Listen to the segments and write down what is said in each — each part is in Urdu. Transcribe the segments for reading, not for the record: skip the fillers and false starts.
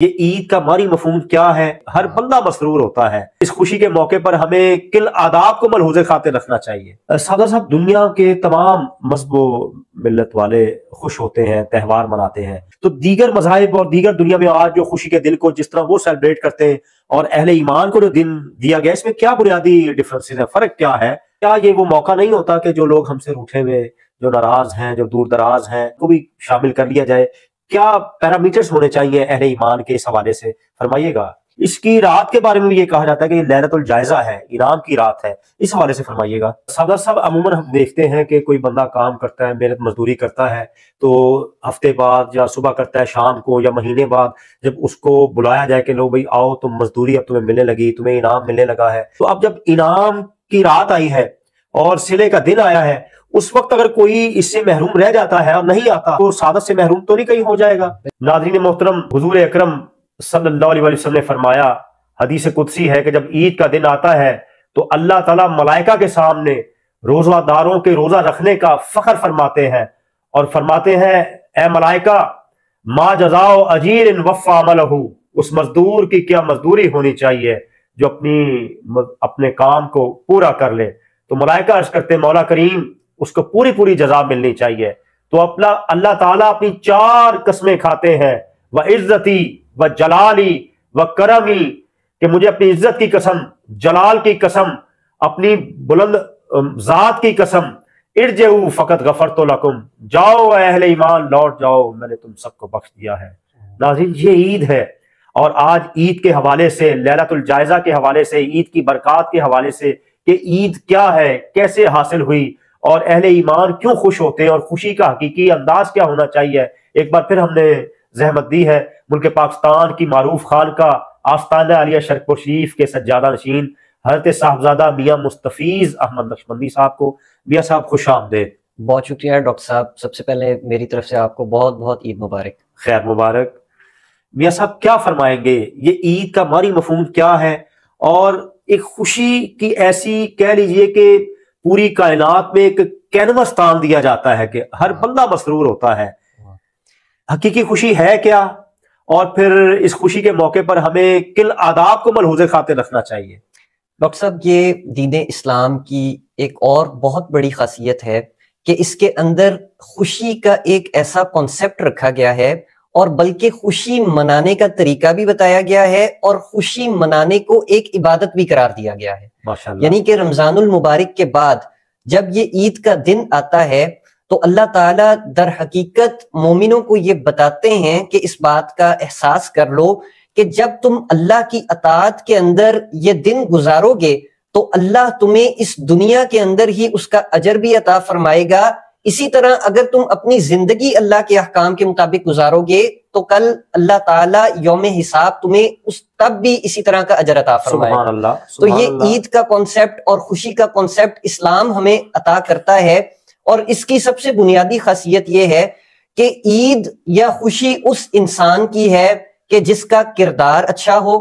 یہ عید کا معنی مفہوم کیا ہے؟ ہر بندہ مسرور ہوتا ہے۔ اس خوشی کے موقع پر ہمیں کن آداب کو ملحوظ خاطر رکھنا چاہیے؟ سادہ صاحب، دنیا کے تمام مذہب و ملت والے خوش ہوتے ہیں، تہوار مناتے ہیں، تو دیگر مذاہب اور دیگر دنیا میں آج جو خوشی کے دل کو جس طرح وہ سیلیبریٹ کرتے ہیں اور اہل ایمان کو جو دن دیا گیا، اس میں کیا بنیادی ڈفرنسز ہیں؟ فرق کیا ہے؟ کیا یہ وہ موقع نہیں ہوتا کہ جو لوگ ہم سے روٹھے ہوئے، جو ناراض ہیں، جو دور دراز ہیں، کو بھی شامل کر لیا جائے؟ کیا پیرامیٹرز ہونے چاہیے اہل ایمان کے اس حوالے سے؟ فرمائیے گا۔ اس کی رات کے بارے میں بھی یہ کہا جاتا ہے کہ یہ لیلۃ الجائزہ ہے، انعام کی رات ہے، اس حوالے سے فرمائیے گا۔ سادہ صاحب، عموماً ہم دیکھتے ہیں کہ کوئی بندہ کام کرتا ہے، محنت مزدوری کرتا ہے، تو ہفتے بعد یا صبح کرتا ہے شام کو یا مہینے بعد جب اس کو بلایا جائے کہ لو بھائی آؤ، تم مزدوری اب تمہیں ملنے لگی، تمہیں انعام ملنے لگا ہے، تو اب جب انعام کی رات آئی ہے اور صلے کا دن آیا ہے، اس وقت اگر کوئی اس سے محروم رہ جاتا ہے اور نہیں آتا تو سعادت سے محروم تو نہیں کہیں ہو جائے گا؟ ناظرین محترم، حضور اکرم صلی اللہ علیہ وسلم نے فرمایا، حدیث قدسی ہے کہ جب عید کا دن آتا ہے تو اللہ تعالیٰ ملائکہ کے سامنے روزہ داروں کے روزہ رکھنے کا فخر فرماتے ہیں اور فرماتے ہیں، اے ملائکہ، ما جزاء اجیر وفى عملہ، اس مزدور کی کیا مزدوری ہونی چاہیے جو اپنے کام کو پورا کر لے۔ تو ملائکہ عرض کرتے ہیں، مولا کریم، اس کو پوری جزا ملنی چاہیے۔ تو اللہ تعالیٰ اپنی 4 قسمیں کھاتے ہیں، وعزتی وجلالی وکرمی، کہ مجھے اپنی عزت کی قسم، جلال کی قسم، اپنی بلند ذات کی قسم، ارجعوا فقد غفرت لکم، جاؤ اے اہل ایمان، لوٹ جاؤ، میں نے تم سب کو بخش دیا ہے۔ ناظرین، یہ عید ہے، اور آج عید کے حوالے سے، لیلۃ الجائزہ کے حوالے سے، عید کی برکات کے حوالے سے کہ عید کیا ہے، کیسے حاصل ہوئی، اور اہل ایمان کیوں خوش ہوتے ہیں، اور خوشی کا حقیقی انداز کیا ہونا چاہیے، ایک بار پھر ہم نے زحمت دی ہے ملک پاکستان کی معروف خانقاہ آستانہ عالیہ شرقپور شریف کے سجادہ نشین حضرت صاحبزادہ میاں مستفیض احمد نقشبندی صاحب کو۔ میاں صاحب، خوش آمدید۔ بہت شکریہ ڈاکٹر صاحب، سب سے پہلے میری طرف سے آپ کو بہت بہت عید مبارک۔ خیر مبارک۔ میاں صاحب، کیا فرمائیں گے؟ یہ عید کا معنی مفہوم کیا ہے؟ اور ایک خوشی کی ایسی کہہ لیجئے کہ پوری کائنات میں ایک کینوس تان دیا جاتا ہے کہ ہر بندہ مسرور ہوتا ہے، حقیقی خوشی ہے کیا؟ اور پھر اس خوشی کے موقع پر ہمیں کن آداب کو ملحوظ خاطر رکھنا چاہیے؟ ڈاکٹر صاحب، یہ دین اسلام کی ایک اور بہت بڑی خاصیت ہے کہ اس کے اندر خوشی کا ایک ایسا کانسیپٹ رکھا گیا ہے، اور بلکہ خوشی منانے کا طریقہ بھی بتایا گیا ہے، اور خوشی منانے کو ایک عبادت بھی قرار دیا گیا ہے۔ ماشاءاللہ۔ یعنی کہ رمضان المبارک کے بعد جب یہ عید کا دن آتا ہے تو اللہ تعالیٰ در حقیقت مومنوں کو یہ بتاتے ہیں کہ اس بات کا احساس کر لو کہ جب تم اللہ کی اطاعت کے اندر یہ دن گزارو گے تو اللہ تمہیں اس دنیا کے اندر ہی اس کا اجر بھی عطا فرمائے گا، اسی طرح اگر تم اپنی زندگی اللہ کے احکام کے مطابق گزارو گے تو کل اللہ تعالیٰ یوم حساب تمہیں تب بھی اسی طرح کا اجر عطا فرمائے گا۔ سبحان اللہ۔ تو یہ عید کا کانسیپٹ اور خوشی کا کانسیپٹ اسلام ہمیں عطا کرتا ہے، اور اس کی سب سے بنیادی خاصیت یہ ہے کہ عید یا خوشی اس انسان کی ہے کہ جس کا کردار اچھا ہو،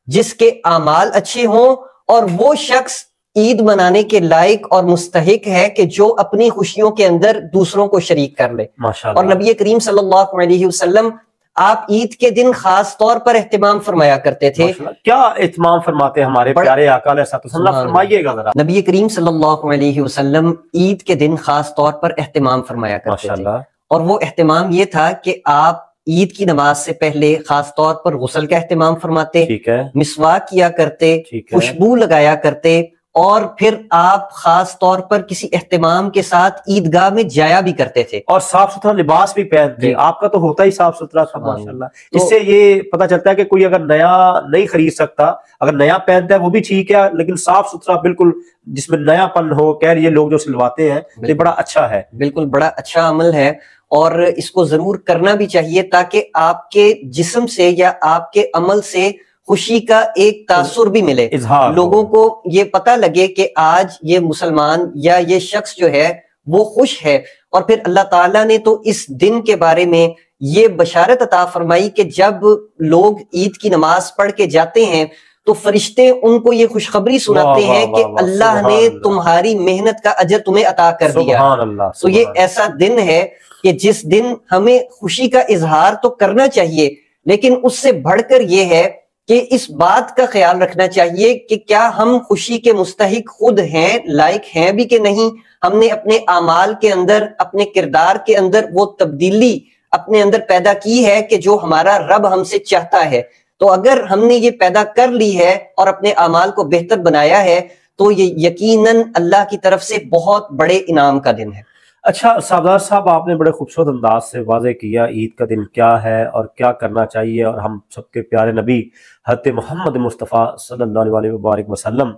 جس کے اعمال اچھے ہوں، اور وہ شخص عید منانے کے لائق اور مستحق ہے کہ جو اپنی خوشیوں کے اندر دوسروں کو شریک کر لے۔ اور نبی کریم صلی اللہ علیہ وسلم آپ عید کے دن خاص طور پر اہتمام فرمایا کرتے تھے۔ کیا اہتمام فرماتے ہیں ہمارے پیارے آقا علیہ الصلوۃ والسلام؟ فرمائیے گا ذرا۔ نبی کریم صلی اللہ علیہ وسلم عید کے دن خاص طور پر اہتمام فرمایا کرتے تھے، اور وہ اہتمام یہ تھا کہ آپ عید کی نماز سے پہلے خاص طور پر غسل کا اہتمام فرماتے، مسواک کیا کرتے، خوشبو لگایا کرتے، اور پھر آپ خاص طور پر کسی اہتمام کے ساتھ عیدگاہ میں جایا بھی کرتے تھے، اور صاف ستھرا لباس بھی پہنتے۔ آپ کا تو ہوتا ہی صاف ستھرا تھا ماشاءاللہ۔ اس سے یہ پتہ چلتا ہے کہ کوئی اگر نیا نہیں خرید سکتا، اگر نیا پہنتا ہے وہ بھی ٹھیک ہے، لیکن صاف ستھرا بالکل جس میں نیا پن ہو، کہہ رہی ہے لوگ جو سلواتے ہیں، یہ بڑا اچھا ہے۔ بالکل بڑا اچھا عمل ہے، اور اس کو ضرور کرنا بھی چاہیے تاکہ آپ کے جسم سے یا آپ کے عمل سے خوشی کا ایک تاثر بھی ملے، لوگوں کو یہ پتہ لگے کہ آج یہ مسلمان یا یہ شخص جو ہے وہ خوش ہے۔ اور پھر اللہ تعالیٰ نے تو اس دن کے بارے میں یہ بشارت عطا فرمائی کہ جب لوگ عید کی نماز پڑھ کے جاتے ہیں تو فرشتے ان کو یہ خوشخبری سناتے ہیں کہ اللہ نے تمہاری محنت کا اجر تمہیں عطا کر دیا۔ تو یہ ایسا دن ہے کہ جس دن ہمیں خوشی کا اظہار تو کرنا چاہیے، لیکن اس سے بڑھ کر یہ ہے کہ اس بات کا خیال رکھنا چاہیے کہ کیا ہم خوشی کے مستحق خود ہیں، لائق ہیں بھی کہ نہیں، ہم نے اپنے اعمال کے اندر، اپنے کردار کے اندر وہ تبدیلی اپنے اندر پیدا کی ہے کہ جو ہمارا رب ہم سے چاہتا ہے۔ تو اگر ہم نے یہ پیدا کر لی ہے اور اپنے اعمال کو بہتر بنایا ہے تو یہ یقیناً اللہ کی طرف سے بہت بڑے انعام کا دن ہے۔ اچھا سردار صاحب، آپ نے بڑے خوبصورت انداز سے واضح کیا عید کا دن کیا ہے اور کیا کرنا چاہیے، اور ہم سب کے پیارے نبی حضرت محمد مصطفیٰ صلی اللہ علیہ وبارک وسلم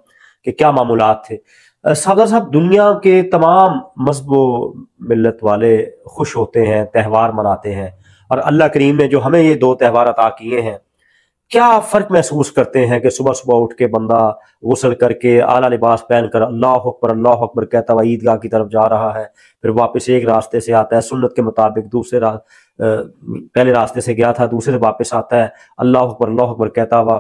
کے کیا معمولات تھے۔ سردار صاحب، دنیا کے تمام مذہب و ملت والے خوش ہوتے ہیں، تہوار مناتے ہیں، اور اللہ کریم نے جو ہمیں یہ دو تہوار عطا کیے ہیں، کیا فرق محسوس کرتے ہیں کہ صبح صبح اٹھ کے بندہ غسل کر کے اعلیٰ لباس پہن کر اللہ اکبر کہتا ہوا عیدگاہ کی طرف جا رہا ہے، پھر واپس ایک راستے سے آتا ہے سنت کے مطابق، پہلے راستے سے گیا تھا دوسرے سے واپس آتا ہے اللہ اکبر کہتا ہوا،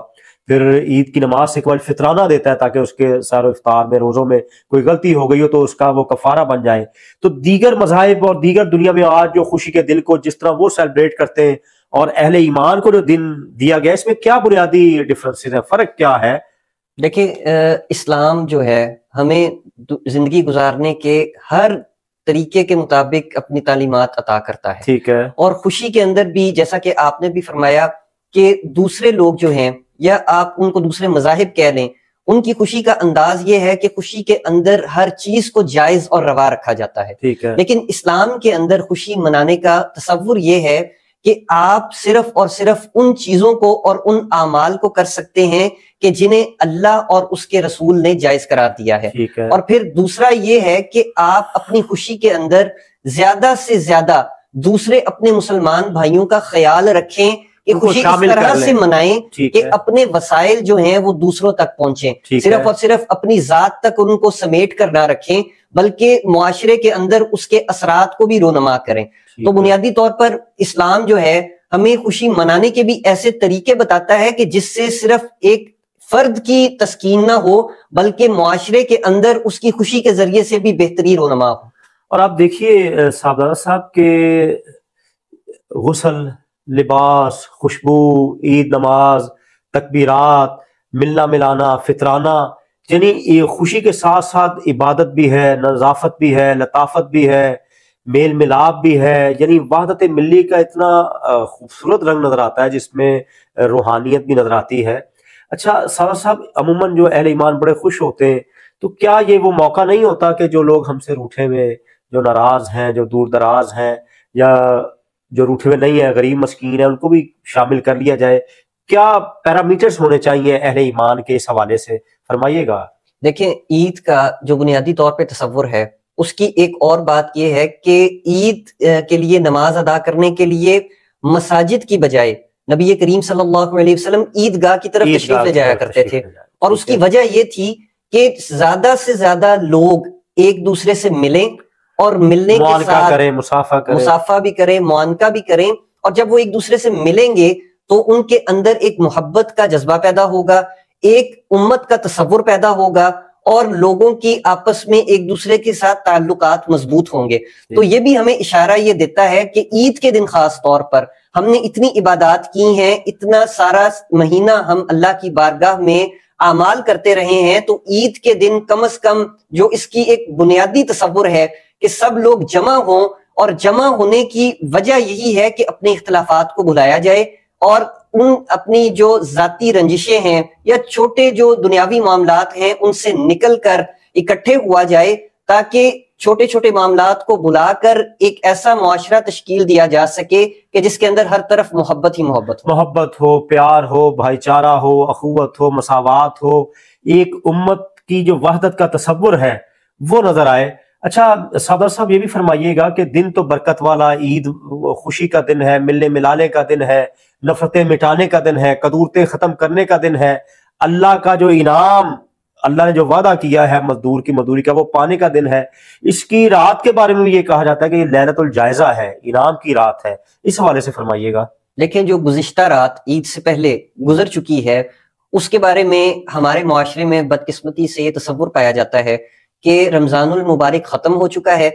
پھر عید کی نماز سے قبل فطرانہ دیتا ہے تاکہ اس کے سحر و افطار میں روزوں میں کوئی غلطی ہو گئی ہو تو اس کا وہ کفارہ بن جائے۔ تو دیگر مذاہب اور دیگر دنیا میں آج جو خوشی کے دل کو جس طرح وہ سیلیبریٹ کرتے ہیں اور اہل ایمان کو جو دن دیا گیا، اس میں کیا بنیادی ڈفرنسز ہیں، فرق کیا ہے؟ دیکھیں، اسلام جو ہے ہمیں زندگی گزارنے کے ہر طریقے کے مطابق اپنی تعلیمات عطا کرتا ہے، ٹھیک ہے، اور خوشی کے اندر بھی جیسا کہ آپ نے بھی فرمایا کہ دوسرے لوگ جو ہیں یا آپ ان کو دوسرے مذاہب کہہ لیں، ان کی خوشی کا انداز یہ ہے کہ خوشی کے اندر ہر چیز کو جائز اور روا رکھا جاتا ہے، ٹھیک ہے، لیکن اسلام کے اندر خوشی منانے کا تصور یہ ہے کہ آپ صرف اور صرف ان چیزوں کو اور ان اعمال کو کر سکتے ہیں کہ جنہیں اللہ اور اس کے رسول نے جائز قرار دیا ہے، ٹھیک ہے، اور پھر دوسرا یہ ہے کہ آپ اپنی خوشی کے اندر زیادہ سے زیادہ دوسرے اپنے مسلمان بھائیوں کا خیال رکھیں کہ خوشی اس طرح سے منائیں کہ اپنے وسائل جو ہیں وہ دوسروں تک پہنچیں، صرف اور صرف اپنی ذات تک ان کو سمیٹ کر نہ رکھیں بلکہ معاشرے کے اندر اس کے اثرات کو بھی رونما کریں۔ تو بنیادی طور پر اسلام جو ہے ہمیں خوشی منانے کے بھی ایسے طریقے بتاتا ہے کہ جس سے صرف ایک فرد کی تسکین نہ ہو بلکہ معاشرے کے اندر اس کی خوشی کے ذریعے سے بھی بہتری رونما ہو۔ اور آپ دیکھیے صاحب کے غسل، لباس، خوشبو، عید نماز، تکبیرات، ملنا ملانا، فطرانہ، یعنی یہ خوشی کے ساتھ ساتھ عبادت بھی ہے، نظافت بھی ہے، لطافت بھی ہے، میل ملاپ بھی ہے، یعنی وحدت ملی کا اتنا خوبصورت رنگ نظر آتا ہے جس میں روحانیت بھی نظر آتی ہے۔ اچھا صاحب، عموماً جو اہل ایمان بڑے خوش ہوتے ہیں، تو کیا یہ وہ موقع نہیں ہوتا کہ جو لوگ ہم سے روٹھے ہوئے، جو ناراض ہیں، جو دور دراز ہیں، یا جو روٹھے ہوئے نہیں ہیں، غریب مسکین ہیں، ان کو بھی شامل کر لیا جائے؟ کیا پیرامیٹرز ہونے چاہیے اہل ایمان کے اس حوالے سے، فرمائیے گا۔ دیکھیں، عید کا جو بنیادی طور پہ تصور ہے اس کی ایک اور بات یہ ہے کہ عید کے لیے نماز ادا کرنے کے لیے مساجد کی بجائے نبی کریم صلی اللہ علیہ وسلم عیدگاہ کی طرف تشریف لے جایا کرتے تھے، اور اس کی وجہ یہ تھی کہ زیادہ سے زیادہ لوگ ایک دوسرے سے ملیں اور ملنے کے ساتھ مصافحہ بھی کریں، معانقہ بھی کریں، اور جب وہ ایک دوسرے سے ملیں گے تو ان کے اندر ایک محبت کا جذبہ پیدا ہوگا، ایک امت کا تصور پیدا ہوگا، اور لوگوں کی آپس میں ایک دوسرے کے ساتھ تعلقات مضبوط ہوں گے۔ تو یہ بھی ہمیں اشارہ یہ دیتا ہے کہ عید کے دن خاص طور پر ہم نے اتنی عبادات کی ہیں، اتنا سارا مہینہ ہم اللہ کی بارگاہ میں اعمال کرتے رہے ہیں، تو عید کے دن کم از کم جو اس کی ایک بنیادی تصور ہے کہ سب لوگ جمع ہوں، اور جمع ہونے کی وجہ یہی ہے کہ اپنے اختلافات کو بھلایا جائے اور ان اپنی جو ذاتی رنجشیں ہیں یا چھوٹے جو دنیاوی معاملات ہیں ان سے نکل کر اکٹھے ہوا جائے، تاکہ چھوٹے چھوٹے معاملات کو بلا کر ایک ایسا معاشرہ تشکیل دیا جا سکے کہ جس کے اندر ہر طرف محبت ہی محبت ہو، پیار ہو، بھائی چارہ ہو، اخوت ہو، مساوات ہو، ایک امت کی جو وحدت کا تصور ہے وہ نظر آئے۔ اچھا صادر صاحب، یہ بھی فرمائیے گا کہ دن تو برکت والا، عید خوشی کا دن ہے، ملنے ملانے کا دن ہے، نفرتیں مٹانے کا دن ہے، قدورتیں ختم کرنے کا دن ہے، اللہ کا جو انعام، اللہ نے جو وعدہ کیا ہے مزدور کی مزدوری کا، وہ پانے کا دن ہے۔ اس کی رات کے بارے میں بھی یہ کہا جاتا ہے کہ یہ لیلۃ الجائزہ ہے، انعام کی رات ہے، اس حوالے سے فرمائیے گا۔ لیکن جو گزشتہ رات عید سے پہلے گزر چکی ہے اس کے بارے میں ہمارے معاشرے میں بدقسمتی سے یہ تصور پایا جاتا ہے کہ رمضان المبارک ختم ہو چکا ہے،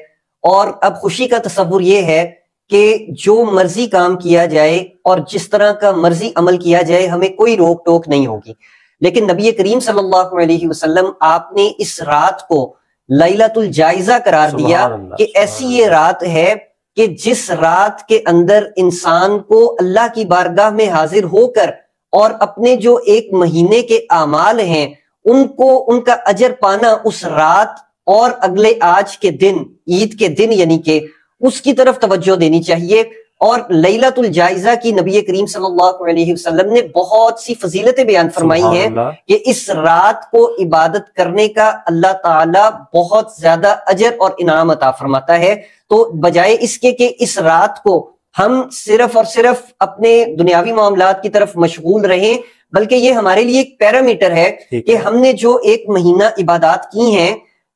اور اب خوشی کا تصور یہ ہے کہ جو مرضی کام کیا جائے اور جس طرح کا مرضی عمل کیا جائے ہمیں کوئی روک ٹوک نہیں ہوگی، لیکن نبی کریم صلی اللہ علیہ وسلم آپ نے اس رات کو لیلۃ الجائزہ قرار دیا کہ ایسی یہ رات ہے کہ جس رات کے اندر انسان کو اللہ کی بارگاہ میں حاضر ہو کر اور اپنے جو ایک مہینے کے اعمال ہیں ان کا اجر پانا اس رات اور اگلے آج کے دن، عید کے دن یعنی کہ اس کی طرف توجہ دینی چاہیے۔ اور لیلۃ الجائزہ کی نبی کریم صلی اللہ علیہ وسلم نے بہت سی فضیلتیں بیان فرمائی ہیں کہ اس رات کو عبادت کرنے کا اللہ تعالیٰ بہت زیادہ اجر اور انعام عطا فرماتا ہے۔ تو بجائے اس کے کہ اس رات کو ہم صرف اور صرف اپنے دنیاوی معاملات کی طرف مشغول رہیں، بلکہ یہ ہمارے لیے ایک پیرامیٹر ہے کہ ہم نے جو ایک مہینہ عبادات کی ہیں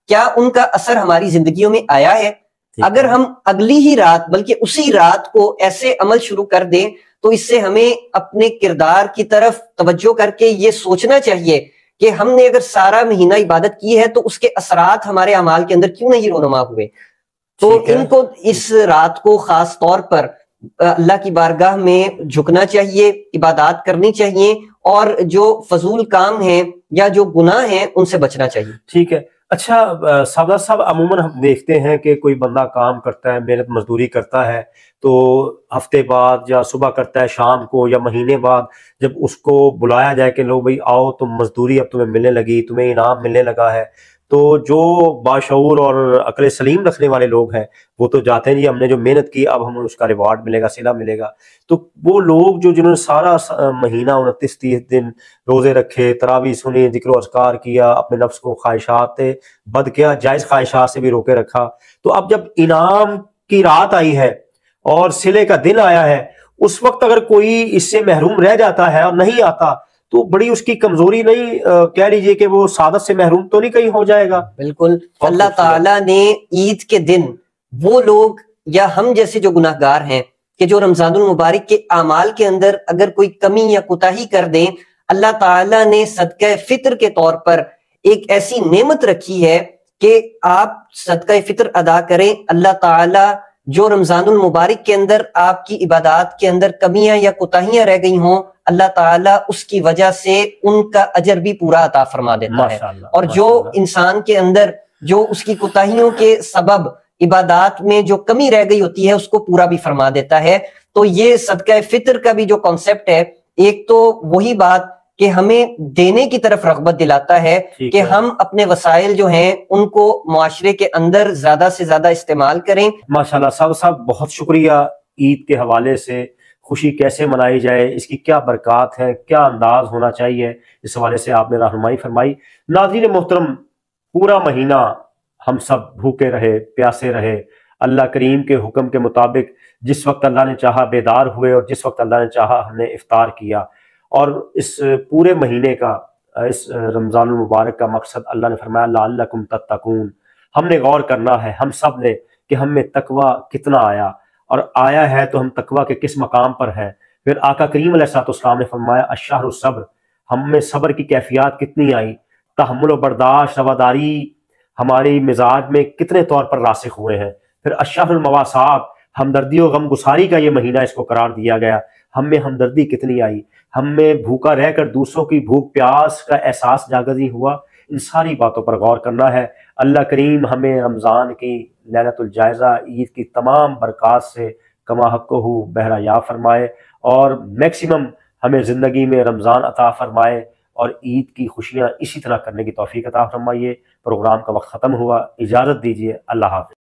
کیا ان کا اثر ہماری زندگیوں میں آیا ہے۔ اگر ہم اگلی ہی رات بلکہ اسی رات کو ایسے عمل شروع کر دیں تو اس سے ہمیں اپنے کردار کی طرف توجہ کر کے یہ سوچنا چاہیے کہ ہم نے اگر سارا مہینہ عبادت کی ہے تو اس کے اثرات ہمارے اعمال کے اندر کیوں نہیں رونما ہوئے۔ تو ان کو اس رات کو خاص طور پر اللہ کی بارگاہ میں جھکنا چاہیے، عبادات کرنی چاہیے، اور جو فضول کام ہیں یا جو گناہ ہیں ان سے بچنا چاہیے۔ ٹھیک ہے۔ اچھا سعادت صاحب، عموماً ہم دیکھتے ہیں کہ کوئی بندہ کام کرتا ہے، محنت مزدوری کرتا ہے، تو ہفتے بعد یا صبح کرتا ہے شام کو یا مہینے بعد جب اس کو بلایا جائے کہ لو بھائی آؤ تم مزدوری اب تمہیں ملنے لگی، تمہیں انعام ملنے لگا ہے، تو جو باشعور اور عقل سلیم رکھنے والے لوگ ہیں وہ تو جاتے ہیں جی ہم نے جو محنت کی اب ہمیں اس کا ریوارڈ ملے گا، صلہ ملے گا۔ تو وہ لوگ جنہوں نے سارا مہینہ 29-30 دن روزے رکھے، تراویح سنی، ذکر و اذکار کیا، اپنے نفس کو خواہشات بد کیا، جائز خواہشات سے بھی روکے رکھا، تو اب جب انعام کی رات آئی ہے اور صلے کا دن آیا ہے، اس وقت اگر کوئی اس سے محروم رہ جاتا ہے اور نہیں آتا تو بڑی اس کی کمزوری نہیں کہہ لیجئے کہ وہ سعادت سے محروم تو نہیں کہیں ہو جائے گا؟ بالکل۔ اللہ تعالیٰ نے عید کے دن وہ لوگ یا ہم جیسے جو گناہ گار ہیں کہ جو رمضان المبارک کے اعمال کے اندر اگر کوئی کمی یا کوتاہی کر دیں، اللہ تعالیٰ نے صدقہ فطر کے طور پر ایک ایسی نعمت رکھی ہے کہ آپ صدقہ فطر ادا کریں۔ اللہ تعالیٰ جو رمضان المبارک کے اندر آپ کی عبادات کے اندر کمیاں یا کوتاہیاں رہ گئی ہوں، اللہ تعالیٰ اس کی وجہ سے ان کا اجر بھی پورا عطا فرما دیتا ہے، اور جو انسان کے اندر جو اس کی کوتاہیوں کے سبب عبادات میں جو کمی رہ گئی ہوتی ہے اس کو پورا بھی فرما دیتا ہے۔ تو یہ صدقہ فطر کا بھی جو کانسیپٹ ہے، ایک تو وہی بات کہ ہمیں دینے کی طرف رغبت دلاتا ہے کہ ہم اپنے وسائل جو ہیں ان کو معاشرے کے اندر زیادہ سے زیادہ استعمال کریں۔ ماشاءاللہ صاحب بہت شکریہ۔ عید کے حوالے سے خوشی کیسے منائی جائے، اس کی کیا برکات ہیں، کیا انداز ہونا چاہیے، اس حوالے سے آپ نے رہنمائی فرمائی۔ ناظرین محترم، پورا مہینہ ہم سب بھوکے رہے، پیاسے رہے، اللہ کریم کے حکم کے مطابق جس وقت اللہ نے چاہا بیدار ہوئے اور جس وقت اللہ نے چاہا ہم نے افطار کیا، اور اس پورے مہینے کا، اس رمضان المبارک کا مقصد اللہ نے فرمایا لعلکم تتقون۔ ہم نے غور کرنا ہے ہم سب نے کہ ہم میں تقوی کتنا آیا، اور آیا ہے تو ہم تقوی کے کس مقام پر ہیں۔ پھر آقا کریم علیہ السلام نے فرمایا الشہر الصبر، ہم میں صبر کی کیفیات کتنی آئی، تحمل و برداشت، رواداری ہماری مزاج میں کتنے طور پر راسخ ہوئے ہیں۔ پھر الشہر المواسات، ہمدردی و غم گساری کا یہ مہینہ اس کو قرار دیا گیا، ہم میں ہمدردی کتنی آئی، ہم میں بھوکا رہ کر دوسروں کی بھوک پیاس کا احساس جاگزی ہوا۔ ان ساری باتوں پر غور کرنا ہے۔ اللہ کریم ہمیں رمضان کی لیلۃ الجائزہ، عید کی تمام برکات سے کما حقہ بہرہ یا فرمائے، اور میکسیمم ہمیں زندگی میں رمضان عطا فرمائے، اور عید کی خوشیاں اسی طرح کرنے کی توفیق عطا فرمائیے۔ پروگرام کا وقت ختم ہوا، اجازت دیجیے، اللہ حافظ۔